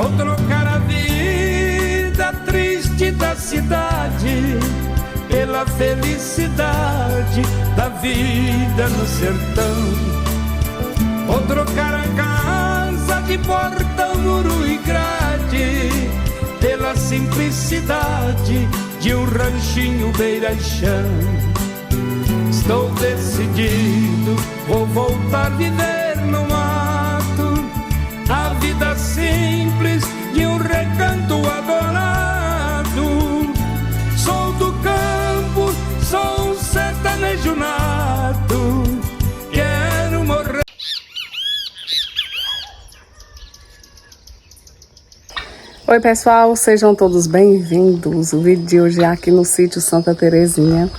Vou trocar a vida triste da cidade pela felicidade da vida no sertão. Vou trocar a casa de portão, muro e grade pela simplicidade de um ranchinho beira-chão. Estou decidido, vou voltar a viver no mato, a vida simples de um recanto adorado. Sou do campo, sou um sertanejo nato, quero morrer. Oi pessoal, sejam todos bem-vindos. O vídeo de hoje é aqui no sítio Santa Terezinha.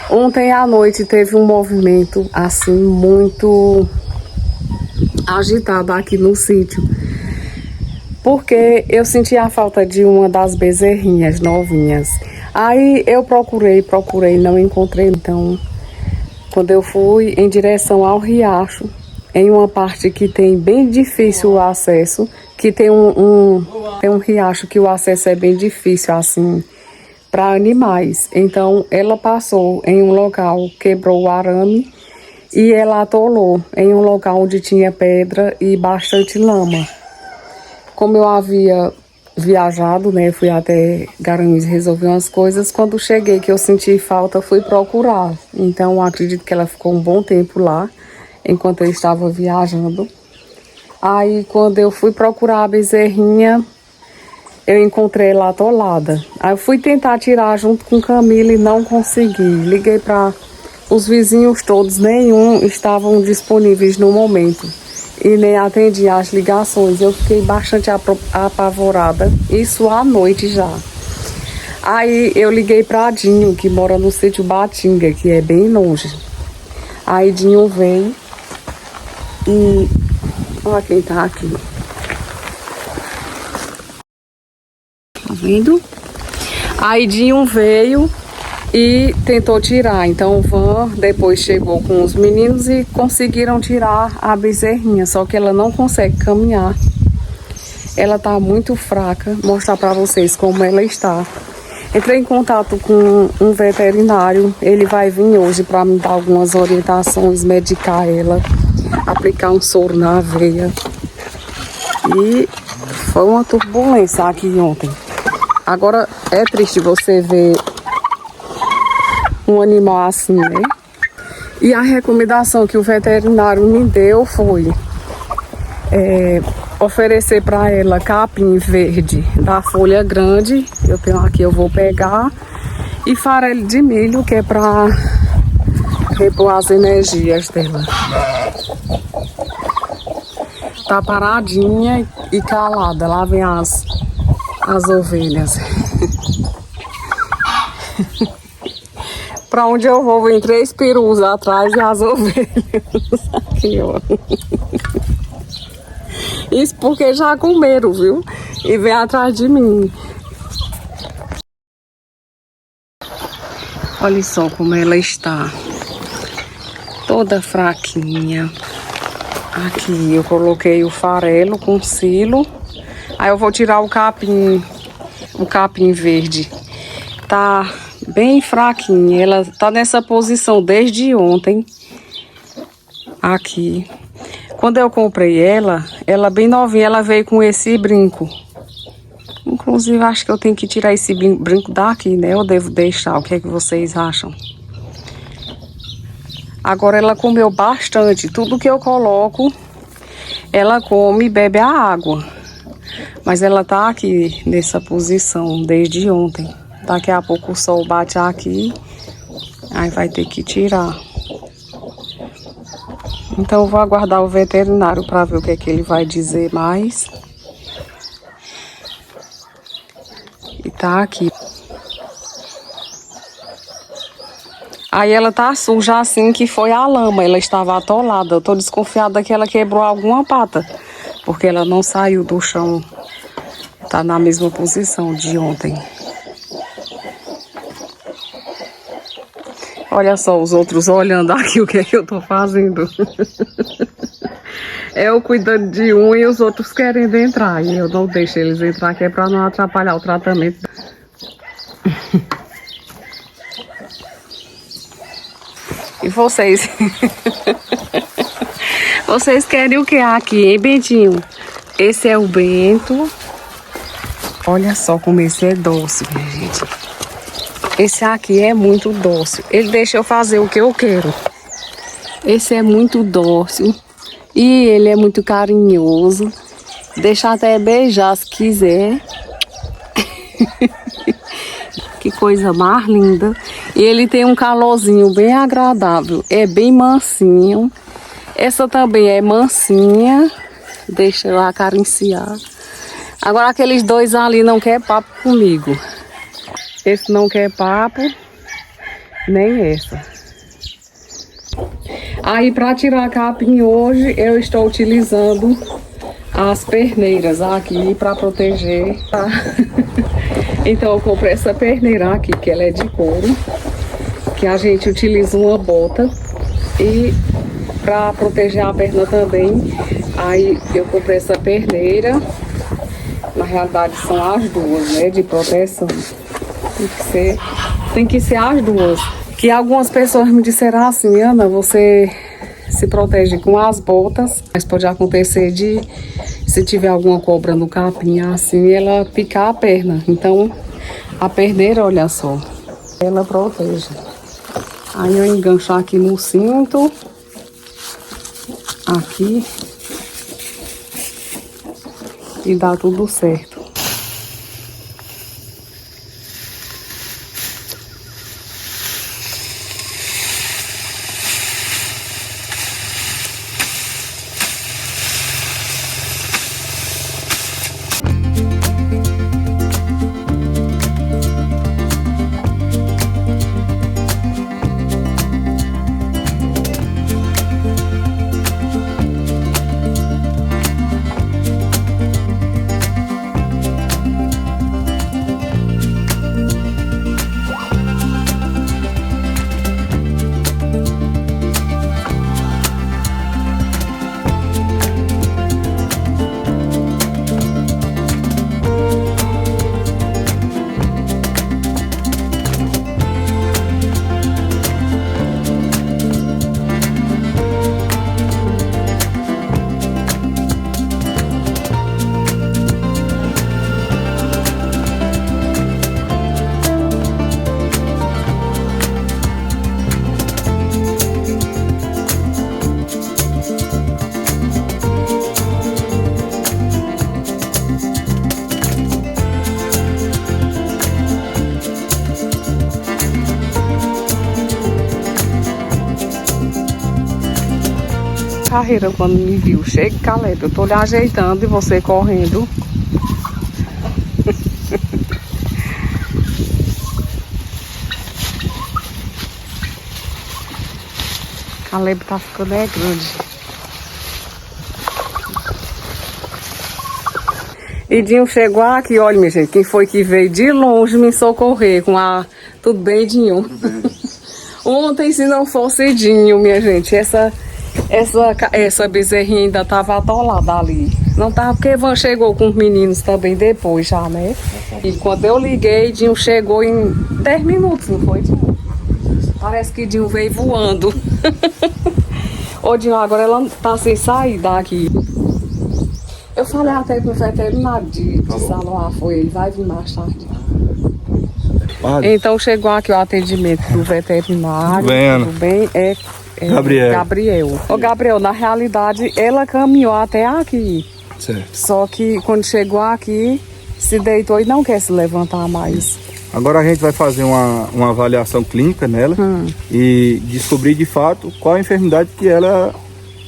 Ontem à noite teve um movimento assim muito agitado aqui no sítio, porque eu senti a falta de uma das bezerrinhas novinhas. Aí eu procurei, não encontrei. Então, quando eu fui em direção ao riacho, em uma parte que tem bem difícil o acesso, que tem tem um riacho que o acesso é bem difícil assim para animais. Então ela passou em um local, quebrou o arame e ela atolou em um local onde tinha pedra e bastante lama. Como eu havia viajado, né, fui até Garanhuns resolver umas coisas. Quando cheguei, que eu senti falta, fui procurar. Então acredito que ela ficou um bom tempo lá enquanto eu estava viajando. Aí quando eu fui procurar a bezerrinha, eu encontrei ela atolada. Aí eu fui tentar tirar junto com Camila e não consegui. Liguei para os vizinhos todos, nenhum estavam disponíveis no momento. E nem atendi as ligações. Eu fiquei bastante apavorada. Isso à noite já. Aí eu liguei para Dinho, que mora no sítio Batinga, que é bem longe. Aí Dinho veio e... olha quem tá aqui. Tá vendo? Aí Dinho veio e tentou tirar. Então o Van depois chegou com os meninos e conseguiram tirar a bezerrinha. Só que ela não consegue caminhar. Ela tá muito fraca. Vou mostrar pra vocês como ela está. Entrei em contato com um veterinário. Ele vai vir hoje para me dar algumas orientações, medicar ela, aplicar um soro na veia. E foi uma turbulência aqui ontem. Agora é triste você ver um animal assim, né? E a recomendação que o veterinário me deu foi oferecer para ela capim verde da folha grande. Eu tenho aqui, eu vou pegar. E farelo de milho, que é para repor as energias dela. Tá paradinha e calada. Lá vem as ovelhas. Pra onde eu vou, vem 3 perus atrás e as ovelhas. Aqui, ó. Isso porque já comeram, viu? E vem atrás de mim. Olha só como ela está. Toda fraquinha. Aqui eu coloquei o farelo com silo. Aí eu vou tirar o capim verde. Tá bem fraquinha. Ela tá nessa posição desde ontem. Aqui. Quando eu comprei ela bem novinha, ela veio com esse brinco. Inclusive acho que eu tenho que tirar esse brinco daqui, né? Eu devo deixar. O que é que vocês acham? Agora ela comeu bastante. Tudo que eu coloco, ela come e bebe a água. Mas ela tá aqui nessa posição desde ontem. Daqui a pouco o sol bate aqui. Aí vai ter que tirar. Então eu vou aguardar o veterinário para ver o que é que ele vai dizer mais. E tá aqui. Aí ela tá suja assim, que foi a lama, ela estava atolada. Eu tô desconfiada que ela quebrou alguma pata, porque ela não saiu do chão. Tá na mesma posição de ontem. Olha só os outros olhando aqui o que é que eu tô fazendo. Eu cuidando de um e os outros querendo entrar. E eu não deixo eles entrar, que é pra não atrapalhar o tratamento. E vocês? Vocês querem o que aqui, hein, Bentinho? Esse é o Bento. Olha só como esse é doce, minha gente. Esse aqui é muito doce. Ele deixa eu fazer o que eu quero. Esse é muito doce. E ele é muito carinhoso. Deixa até beijar se quiser. Que coisa mais linda. E ele tem um calorzinho bem agradável. É bem mansinho. Essa também é mansinha. Deixa eu acariciar. Agora aqueles dois ali não quer papo comigo. Esse não quer papo. Nem essa. Aí para tirar a capinha hoje eu estou utilizando as perneiras aqui para proteger. Tá? Então eu comprei essa perneira aqui, que ela é de couro. Que a gente utiliza uma bota. E para proteger a perna também, aí eu comprei essa perneira. Na realidade são as duas, né, de proteção. Tem que ser as duas. Que algumas pessoas me disseram assim, Ana, você se protege com as botas, mas pode acontecer de, se tiver alguma cobra no capim assim, ela picar a perna. Então, a perneira, olha só, ela protege. Aí eu engancho aqui no cinto, aqui, e dá tudo certo. Carreira quando me viu, chega Caleb, eu tô lhe ajeitando e você correndo. Caleb tá ficando grande. E Dinho chegou aqui, olha minha gente, quem foi que veio de longe me socorrer com a... Tudo bem, Dinho? Ontem, se não fosse Dinho, minha gente, essa bezerrinha ainda tava atolada ali. Não tava, porque Ivan chegou com os meninos também depois já, né? E quando eu liguei, Dinho chegou em 10 minutos, não foi, Dinho? Parece que Dinho veio voando. Ô, Dinho, agora ela tá sem sair daqui. Eu falei até pro veterinário de Saloá, foi ele, vai vir mais tarde. Então chegou aqui o atendimento do veterinário. Tudo bem? É Gabriel. Ô Gabriel, na realidade ela caminhou até aqui. Certo. Só que quando chegou aqui, se deitou e não quer se levantar mais. Agora a gente vai fazer uma avaliação clínica nela e descobrir de fato qual a enfermidade que ela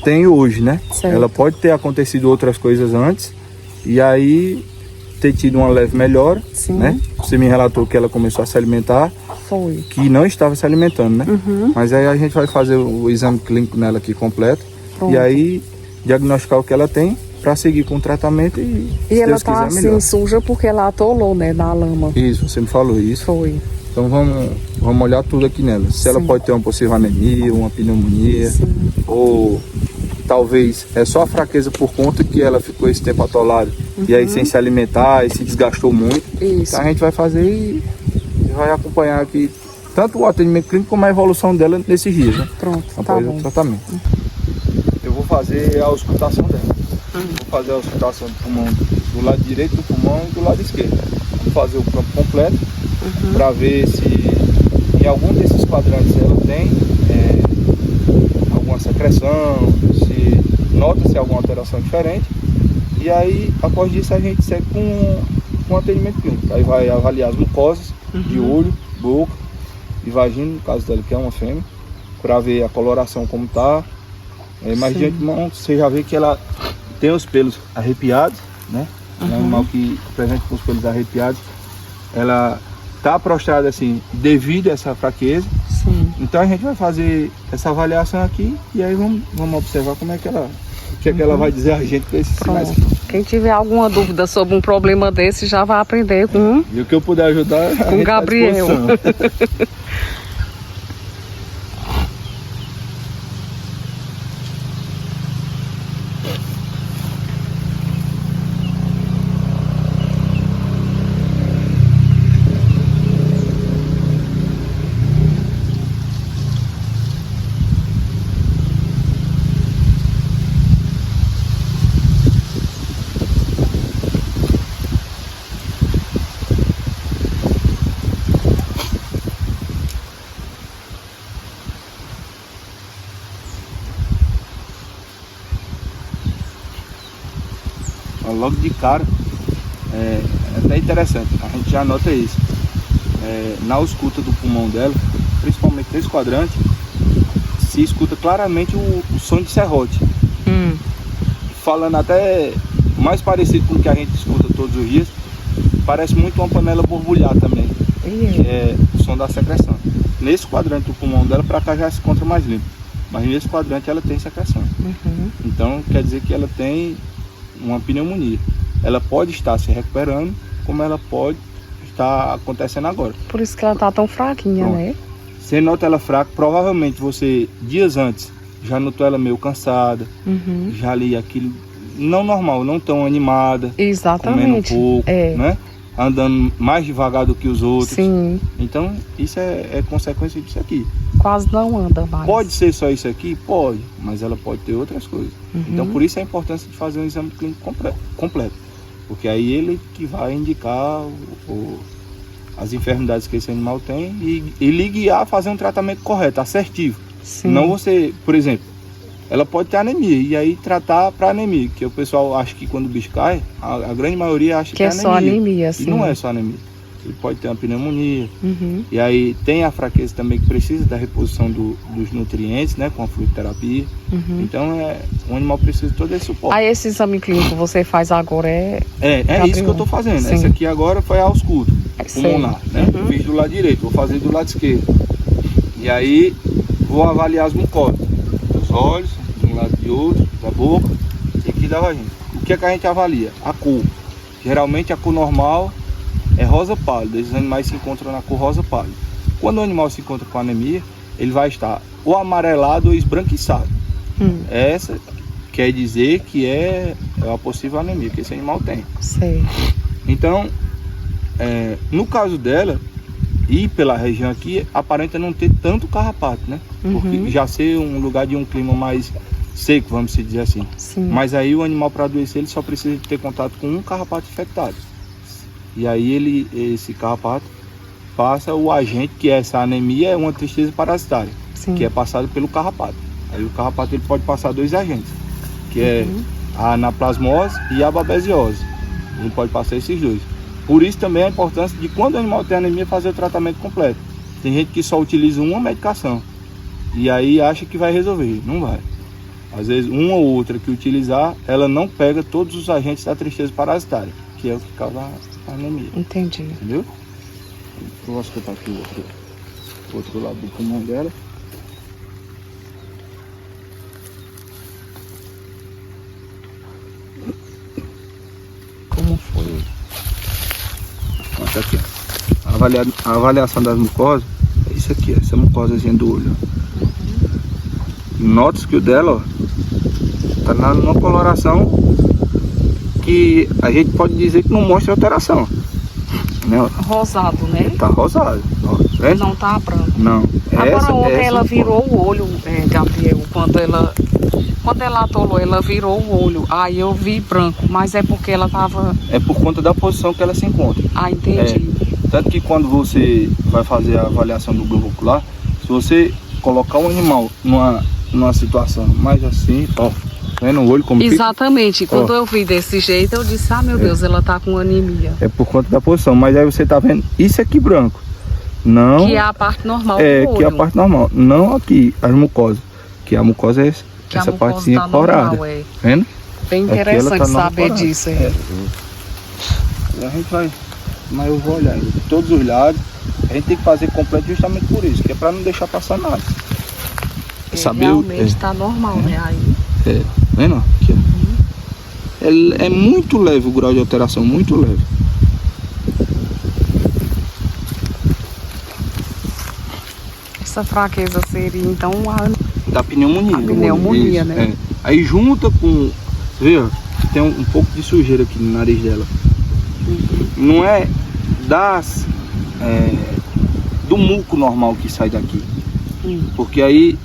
tem hoje, né? Certo. Ela pode ter acontecido outras coisas antes e aí ter tido uma leve melhora, Sim. né? Você me relatou que ela começou a se alimentar, Foi. que não estava se alimentando, né? Mas aí a gente vai fazer o exame clínico nela aqui completo. Pronto. E aí diagnosticar o que ela tem para seguir com o tratamento e se ela Deus tá quiser, assim melhor. suja porque ela atolou, né, na lama. Isso, você me falou isso. Foi. Então vamos olhar tudo aqui nela. Se ela pode ter uma possível anemia, uma pneumonia, ou talvez é só a fraqueza por conta que ela ficou esse tempo atolada e aí sem se alimentar e se desgastou muito. Isso. Então a gente vai fazer e vai acompanhar aqui tanto o atendimento clínico como a evolução dela nesses dias, né? Pronto, tá Após bom. o tratamento. Eu vou fazer a auscultação dela. Vou fazer a auscultação do pulmão do lado direito do pulmão e do lado esquerdo. Vou fazer o campo completo para ver se em algum desses quadrantes ela tem alguma secreção, se nota-se alguma alteração diferente. E aí, após disso, a gente segue com atendimento clínico. Aí vai avaliar as mucosas de olho, boca e vagina, no caso dela que é uma fêmea, para ver a coloração como está. Mas de antemão você já vê que ela tem os pelos arrepiados, né? É um animal que apresenta com os pelos arrepiados. Ela está prostrada assim devido a essa fraqueza. Sim. Então a gente vai fazer essa avaliação aqui e aí vamos observar como é que ela, o que é que ela vai dizer a gente com esses sinais aqui. Quem tiver alguma dúvida sobre um problema desse já vai aprender com E o que eu puder ajudar com o Gabriel. Logo de cara, é até interessante, a gente já nota isso. Na ausculta do pulmão dela, principalmente nesse quadrante, se escuta claramente o som de serrote. Falando até mais parecido com o que a gente escuta todos os dias, parece muito uma panela borbulhar também, que é o som da secreção. Nesse quadrante do pulmão dela, para cá já se encontra mais limpo, mas nesse quadrante ela tem secreção. Então quer dizer que ela tem uma pneumonia. Ela pode estar se recuperando, como ela pode estar acontecendo agora. Por isso que ela tá tão fraquinha, Pronto. né? Você nota ela fraca, provavelmente você, dias antes, já notou ela meio cansada, já ali aquilo não normal, não tão animada, Exatamente. comendo pouco, né? Andando mais devagar do que os outros. Sim. Então isso é consequência disso aqui. Quase não anda mais. Pode ser só isso aqui? Pode, mas ela pode ter outras coisas. Então por isso a importância de fazer um exame clínico completo. Porque aí ele que vai indicar as enfermidades que esse animal tem e lhe guiar a fazer um tratamento correto, assertivo. Sim. Não você, por exemplo, ela pode ter anemia e aí tratar para anemia, que o pessoal acha que quando o bicho cai, a grande maioria acha que é anemia. Só anemia, sim. E não é só anemia. Ele pode ter uma pneumonia. E aí tem a fraqueza também que precisa da reposição dos nutrientes, né, com a fluidoterapia. Então o animal precisa de todo esse suporte. Aí esse exame clínico você faz agora É isso que eu estou fazendo. Sim. Essa aqui agora foi a ausculta pulmonar, né? Fiz do lado direito, vou fazer do lado esquerdo. E aí vou avaliar as mucosas, dos olhos, de um lado e de outro, da boca e aqui da vagina. O que é que a gente avalia? A cor. Geralmente a cor normal é rosa pálida. Esses animais se encontram na cor rosa pálida. Quando o animal se encontra com anemia, ele vai estar ou amarelado ou esbranquiçado. Essa quer dizer que é a possível anemia que esse animal tem. Sei. Então, no caso dela, e pela região aqui, aparenta não ter tanto carrapato, né? Porque já ser um lugar de um clima mais seco, vamos dizer assim. Sim. Mas aí o animal, para adoecer, ele só precisa de ter contato com um carrapato infectado. E aí esse carrapato passa o agente, que é essa anemia, é uma tristeza parasitária, que é passado pelo carrapato. Aí o carrapato ele pode passar dois agentes, que é a anaplasmose e a babesiose. Ele pode passar esses dois. Por isso também a importância de, quando o animal tem anemia, fazer o tratamento completo. Tem gente que só utiliza uma medicação e aí acha que vai resolver. Não vai. Às vezes uma ou outra que utilizar, ela não pega todos os agentes da tristeza parasitária, que é o que causa a anemia. Entendi. Entendeu? Eu vou escutar aqui o outro lado do pulmão dela. Como foi? Tá aqui, ó. A avaliação das mucosas é isso aqui, essa mucosazinha do olho. Nota que o dela, ó, Tá numa coloração que a gente pode dizer que não mostra alteração. Né? Rosado, né? Tá rosado. Ó, vendo? Não tá branco. Não. Agora ontem ela virou o olho, Gabriel, quando ela atolou, ela virou o olho. Aí eu vi branco, mas é porque ela tava... É por conta da posição que ela se encontra. Ah, entendi. Tanto que quando você vai fazer a avaliação do globo ocular, se você colocar o animal numa situação mais assim, ó, vendo o olho como Exatamente. fica? Quando eu vi desse jeito, eu disse, ah, meu Deus, ela tá com anemia. É por conta da posição, mas aí você tá vendo isso aqui branco. Não. Que é a parte normal do olho. Que é a parte normal. Não aqui, as mucosas. Que a mucosa é essa partezinha corada. Vendo? Bem Aqui ela interessante tá saber corada. disso. E a gente vai. Mas eu vou olhar de todos os lados. A gente tem que fazer completo justamente por isso, que é pra não deixar passar nada. Realmente tá normal, né? Aí. Vendo? Aqui, ó. É muito leve o grau de alteração, muito leve. Essa fraqueza seria então Da pneumonia. A pneumonia, né? Aí junta com... Vê, ó, tem um pouco de sujeira aqui no nariz dela. Não é do muco normal que sai daqui. Porque aí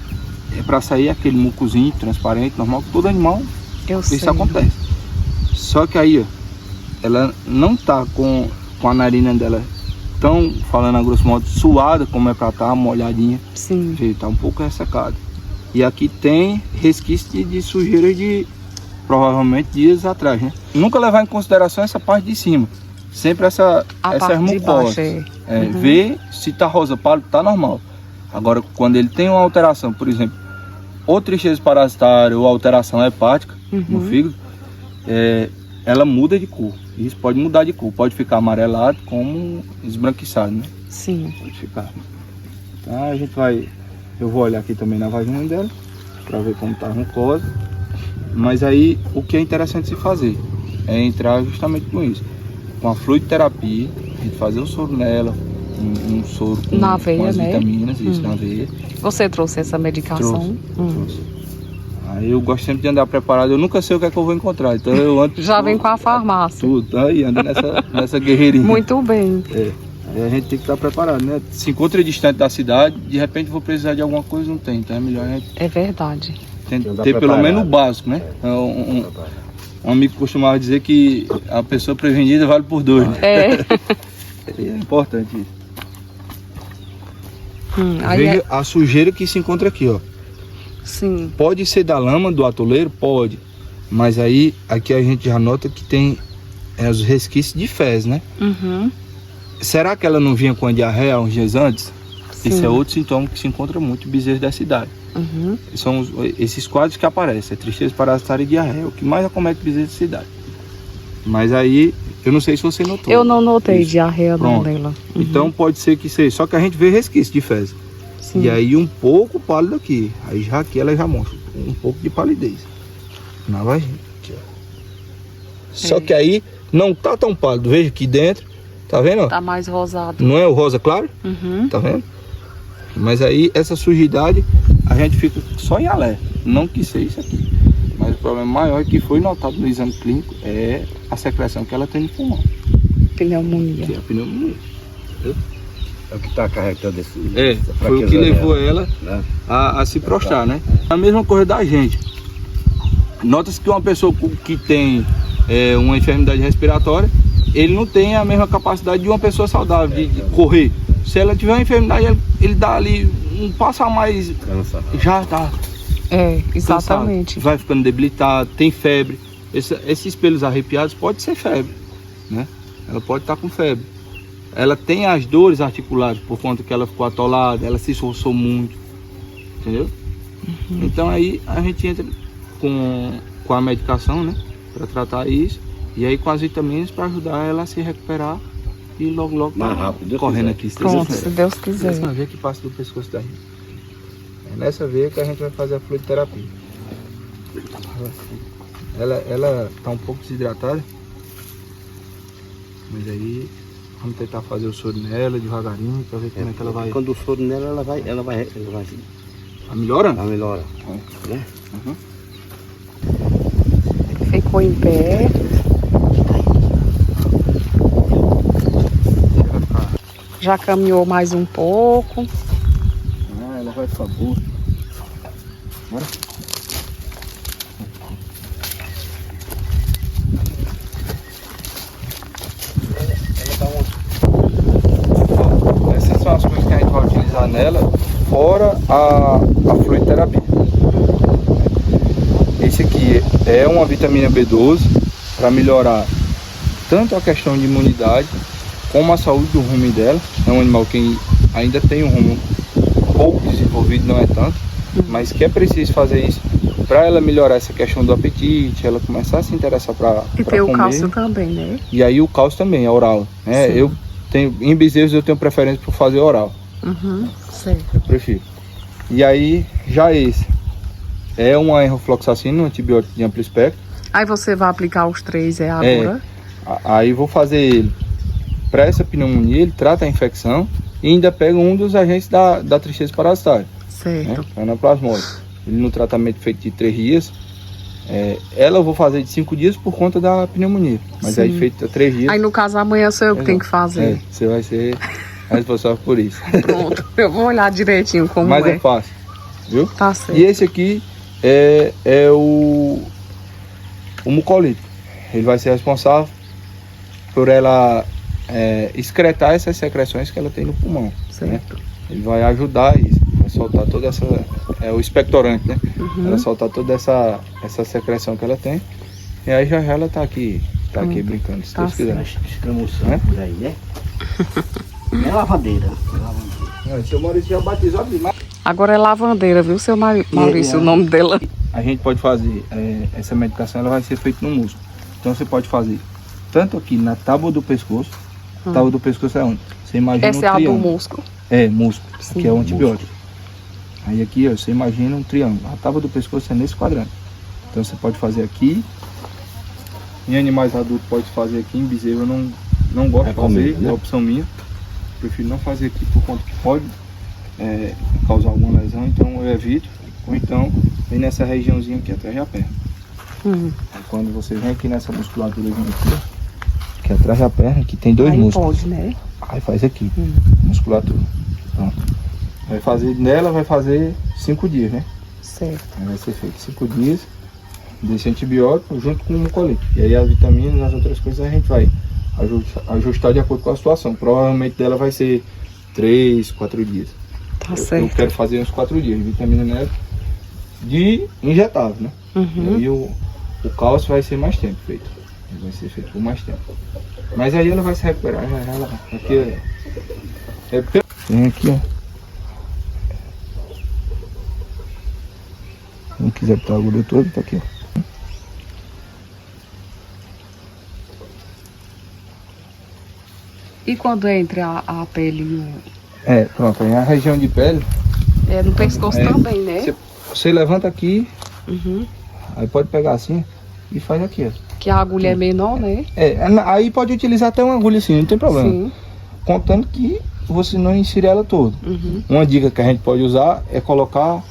é pra sair aquele mucozinho transparente, normal, que todo animal isso acontece. Só que aí, ó, ela não tá com a narina dela tão, falando a grosso modo, suada como é pra estar, molhadinha. Sim. Tá um pouco ressecada. E aqui tem resquício de sujeira de provavelmente dias atrás, né? Nunca levar em consideração essa parte de cima. Sempre essas mucosas. Ver se tá rosa pálido, tá normal. Agora, quando ele tem uma alteração, por exemplo, ou tristeza parasitária ou alteração hepática no fígado, ela muda de cor. Isso pode mudar de cor, pode ficar amarelado como esbranquiçado, né? Sim. Pode ficar. Então a gente vai... Eu vou olhar aqui também na vagina dela, para ver como tá a mucosa. Mas aí, o que é interessante se fazer é entrar justamente com isso. Com a fluidoterapia, a gente fazer o soro nela, um soro com, na veia, com as né? vitaminas, isso, na veia. Você trouxe essa medicação? Trouxe. Aí eu gosto sempre de andar preparado, eu nunca sei o que é que eu vou encontrar, então eu ando... Já vem com a farmácia. Tudo, aí anda nessa guerreirinha. Muito bem. Aí a gente tem que estar preparado, né? Se encontra distante da cidade, de repente vou precisar de alguma coisa, não tem, então é melhor a gente... É verdade. Ter pelo menos o básico, né? Um amigo costumava dizer que a pessoa prevenida vale por dois, né? É importante isso. Veja a sujeira que se encontra aqui, ó. Sim. Pode ser da lama do atoleiro? Pode. Mas aí, aqui a gente já nota que tem os resquícios de fezes, né? Será que ela não vinha com a diarreia uns dias antes? Sim. Esse é outro sintoma que se encontra muito em bezerros da cidade. São esses quadros que aparecem, tristeza parasitária e diarreia, o que mais acomete bezerros da cidade. Mas aí, eu não sei se você notou. Eu não notei diarreia não dela. Então pode ser que seja, só que a gente vê resquício de fezes. Sim. E aí um pouco pálido aqui, aí já aqui ela já mostra um pouco de palidez na vagina. Só que aí não tá tão pálido, veja aqui dentro, tá vendo? Tá mais rosado. Não é o rosa claro? Tá vendo? Mas aí essa sujidade a gente fica só em alerta, não que seja isso aqui. Mas o problema maior que foi notado no exame clínico é a secreção que ela tem no pulmão. Pneumonia. Que é a pneumonia. É o que está carregando essa foi o que levou ela a se prostrar, né? A mesma coisa da gente. Nota-se que uma pessoa que tem uma enfermidade respiratória, ele não tem a mesma capacidade de uma pessoa saudável de correr. Se ela tiver uma enfermidade, ele dá ali um passo a mais, já tá. Exatamente. Cansado, vai ficando debilitado, tem febre. Esses pelos arrepiados pode ser febre, né? Ela pode estar com febre. Ela tem as dores articulares por conta que ela ficou atolada, ela se esforçou muito, entendeu? Então aí a gente entra com a medicação, né, para tratar isso, e aí com as vitaminas para ajudar ela a se recuperar e logo mais rápido, correndo aqui. Pronto, se Deus quiser. Essa veia que passa do pescoço da gente. É nessa veia que a gente vai fazer a fluidoterapia. Ela tá um pouco desidratada, mas aí vamos tentar fazer o soro nela devagarinho para ver como é que ela vai. Quando o soro nela, ela vai Tá melhorando? melhora. Né? põe em pé. Já caminhou mais um pouco. Ah, ela vai ficar boa. Bora. Ó, essas são as coisas que a gente vai utilizar nela, fora a fluidoterapia. Esse aqui é uma vitamina B12 para melhorar tanto a questão de imunidade como a saúde do rumen dela. É um animal que ainda tem um rumen pouco desenvolvido, não é tanto, mas que é preciso fazer isso para ela melhorar essa questão do apetite, ela começar a se interessar para E tem o comer. cálcio também, né? E aí o cálcio também, é oral. Né? Eu tenho, em bezerros eu tenho preferência por fazer oral. Certo. Eu prefiro. E aí, já esse é uma enrofloxacina, um antibiótico de amplo espectro. Aí você vai aplicar os 3 agora? Aí vou fazer ele para essa pneumonia, ele trata a infecção e ainda pega um dos agentes da tristeza parasitária, Certo. né? Anaplasmose. Ele no tratamento feito de 3 dias. Ela eu vou fazer de 5 dias por conta da pneumonia. Mas Sim. aí feito 3 dias. Aí no caso amanhã sou eu que tenho que fazer. Você vai ser responsável por isso. Pronto. Eu vou olhar direitinho como Mas é. é fácil, viu? Tá certo. E esse aqui é o mucolítico. Ele vai ser responsável por ela excretar essas secreções que ela tem no pulmão. Né? Certo. Ele vai ajudar isso, vai soltar toda essa... É o expectorante, né? Ela soltar toda essa secreção que ela tem. E aí já ela tá aqui brincando, se Tá Deus quiser. Escamuçando por aí, né? É lavadeira. O seu Maurício já batizou ali, mas... Agora é lavandeira, viu, seu Maurício, o nome dela? A gente pode fazer, essa medicação ela vai ser feita no músculo. Então você pode fazer tanto aqui na tábua do pescoço. A tábua do pescoço é onde? Você imagina Essa um é a do triângulo. músculo. É, músculo. Sim, Aqui é o antibiótico. Aí aqui, ó, você imagina um triângulo. A tábua do pescoço é nesse quadrante. Então você pode fazer aqui. Em animais adultos pode fazer aqui. Em bezerro eu não gosto de fazer, é opção minha. Prefiro não fazer aqui por conta que pode causar alguma lesão, então eu evito. Ou então vem nessa regiãozinha aqui, atrás da perna. Aí quando você vem aqui nessa musculatura aqui, ó, que é atrás da perna, que tem 2 Aí músculos. pode, né? Aí faz aqui, musculatura. Pronto. Vai fazer 5 dias, né? Certo. Aí vai ser feito 5 dias desse antibiótico junto com o mucolítico. E aí as vitaminas e as outras coisas a gente vai ajustar de acordo com a situação. Provavelmente dela vai ser 3, 4 dias. Tá Eu certo. quero fazer uns 4 dias de vitamina neve de injetável, né? E aí o cálcio vai ser mais tempo feito. Ele vai ser feito por mais tempo. Mas aí ela vai se recuperar. Ela aqui tem aqui, ó. Se não quiser botar a agulha toda, tá aqui, ó. E quando é entre a pele e o... Pronto, aí a região de pele. no pescoço também, né? Você levanta aqui, aí pode pegar assim e faz aqui, ó. Que a agulha é menor, né? Aí pode utilizar até uma agulha assim, não tem problema. Sim. Contando que você não insira ela toda. Uma dica que a gente pode usar é colocar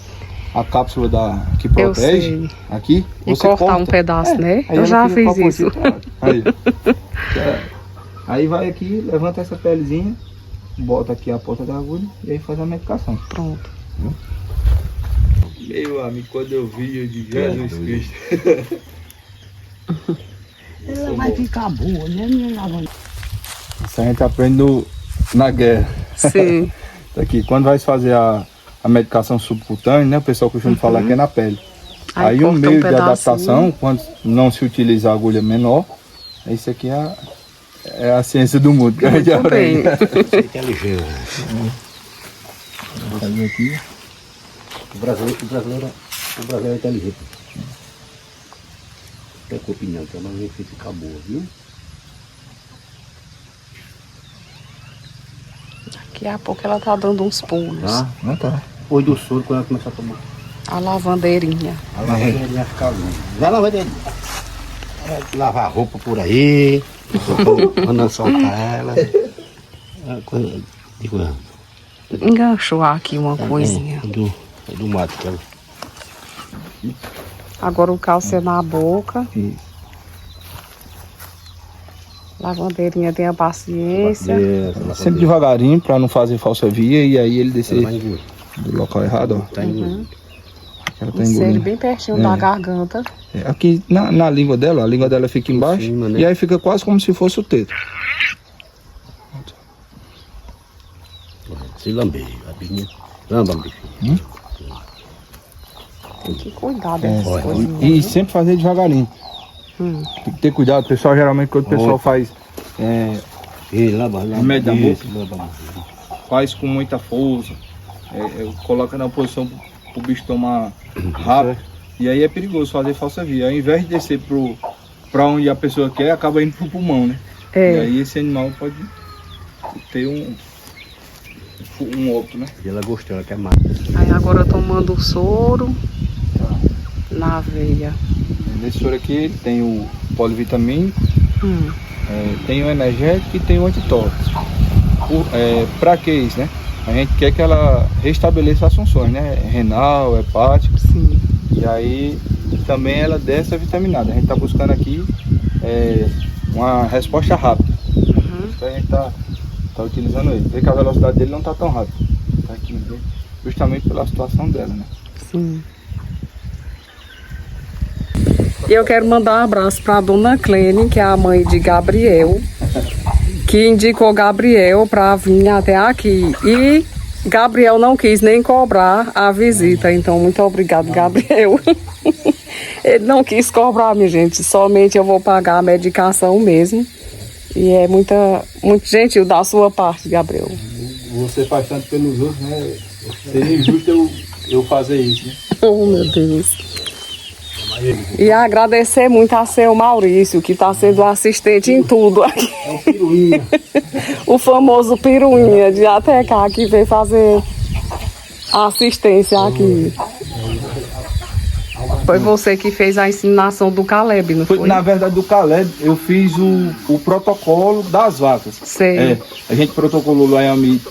a cápsula que protege sei. aqui. E você cortar corta. um pedaço, né? Aí Eu ela já fica fiz com a isso. pontinha. Aí vai aqui, levanta essa pelezinha, bota aqui a ponta da agulha e aí faz a medicação. Pronto. Meu amigo, quando eu vi, eu digo, Jesus Cristo. Ela vai ficar boa, né, minha lavanda? Isso a gente aprende na guerra. Sim. Aqui, quando vai fazer a medicação subcutânea, né? O pessoal costuma falar que é na pele. Aí um corta meio de pedacinho. adaptação, quando não se utiliza a agulha menor, isso aqui é a ciência do mundo que a gente Muito bem. aprende. Você é inteligente. Vou fazer aqui. O brasileiro é inteligente. Tem a opinião, que ela vai ficar boa, viu? Daqui a pouco ela tá dando uns pulos. Tá? Não tá. Depois do soro, quando ela começar a tomar. A lavandeirinha. A lavandeirinha vai ficar linda. Já lavandeirinha. Lavar roupa por aí. Mandando soltar ela. É coisa de coisa. Enganchou aqui uma coisinha. É do mato que ela. Agora o cálcio é na boca. Isso. Lavandeirinha, tenha paciência. Sempre devagarinho para não fazer falsa via e aí ele descer Vai engolir. do local errado, ó. Tá engolindo. Ela tá Insere engolindo. bem pertinho da garganta. Aqui na língua dela, a língua dela fica embaixo cima, né? e aí fica quase como se fosse o teto. Se lambeia, a bichinha. Lamba, bichinho. Tem que cuidar dessas Olha, coisas. E sempre fazer devagarinho. Tem que ter cuidado, pessoal. Geralmente quando o pessoal faz E lamba, lamba. Remédio da Isso, boca. lamba. faz com muita força, coloca na posição pro bicho tomar rápido. E aí é perigoso fazer falsa via. Ao invés de descer pra onde a pessoa quer, acaba indo pro pulmão, né? É. E aí esse animal pode ter um óbito, né? E ela gostou, ela quer mais. Aí agora tomando o soro na veia. Nesse soro aqui ele tem o polivitamínico, tem o energético e tem o antitóxico. Pra que isso, né? A gente quer que ela restabeleça as funções, né? Renal, hepático. Sim. E aí também ela desce a vitaminada. A gente está buscando aqui uma resposta rápida. Então a gente tá utilizando ele. Vê que a velocidade dele não está tão rápida. Tá aqui, justamente pela situação dela, né? Sim. E eu quero mandar um abraço para a dona Clene, que é a mãe de Gabriel, que indicou Gabriel para vir até aqui. E Gabriel não quis nem cobrar a visita, então muito obrigado, Gabriel. Ele não quis cobrar, minha gente, somente eu vou pagar a medicação mesmo. E é muito gentil da sua parte, Gabriel. Você faz tanto pelos outros, né? Seria injusto eu fazer isso, né? Oh, meu Deus. E agradecer muito a seu Maurício, que está sendo assistente em tudo aqui. É o piruinha. O famoso piruinha de até cá, que veio fazer assistência aqui. Foi você que fez a ensinação do Caleb, não foi? Na verdade, do Caleb, eu fiz o protocolo das vacas. Sei. A gente protocolou lá em Ami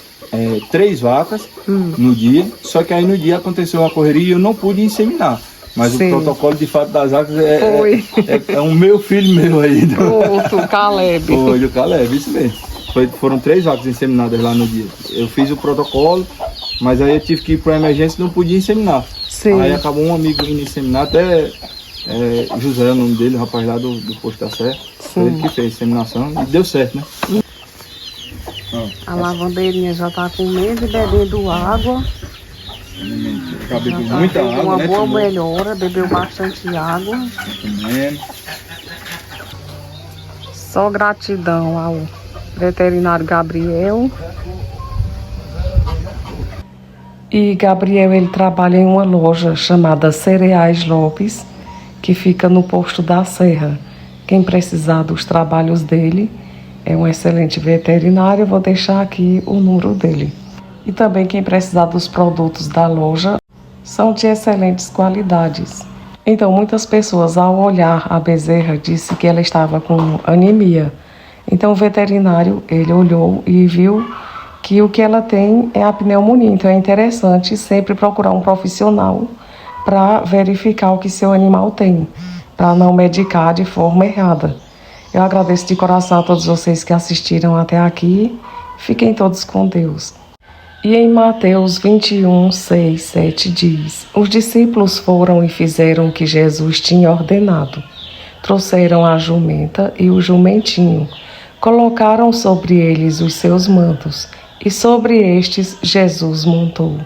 3 vacas no dia, só que aí no dia aconteceu uma correria e eu não pude inseminar. Mas Sim. o protocolo de fato das vacas Foi. é um meu filho meu aí. O Caleb. Foi do Caleb, isso mesmo. Foram 3 vacas inseminadas lá no dia. Eu fiz o protocolo, mas aí eu tive que ir para emergência e não podia inseminar. Sim. Aí acabou um amigo indo inseminar, até José, o nome dele, o rapaz lá do Posto da Sé. Foi ele que fez a inseminação e deu certo, né? A lavandeirinha já está comendo e bebendo água. Acabei com Já muita teve água, uma né? boa Tomou. melhora, bebeu bastante água. Comendo. Só gratidão ao veterinário Gabriel. E Gabriel, ele trabalha em uma loja chamada Cereais Lopes, que fica no posto da Serra. Quem precisar dos trabalhos dele é um excelente veterinário. Eu vou deixar aqui o número dele. E também quem precisar dos produtos da loja são de excelentes qualidades. Então, muitas pessoas, ao olhar a bezerra, disse que ela estava com anemia. Então, o veterinário, ele olhou e viu que o que ela tem é a pneumonia. Então, é interessante sempre procurar um profissional para verificar o que seu animal tem, para não medicar de forma errada. Eu agradeço de coração a todos vocês que assistiram até aqui. Fiquem todos com Deus. E em Mateus 21, 6, 7 diz: os discípulos foram e fizeram o que Jesus tinha ordenado. Trouxeram a jumenta e o jumentinho, colocaram sobre eles os seus mantos, e sobre estes Jesus montou.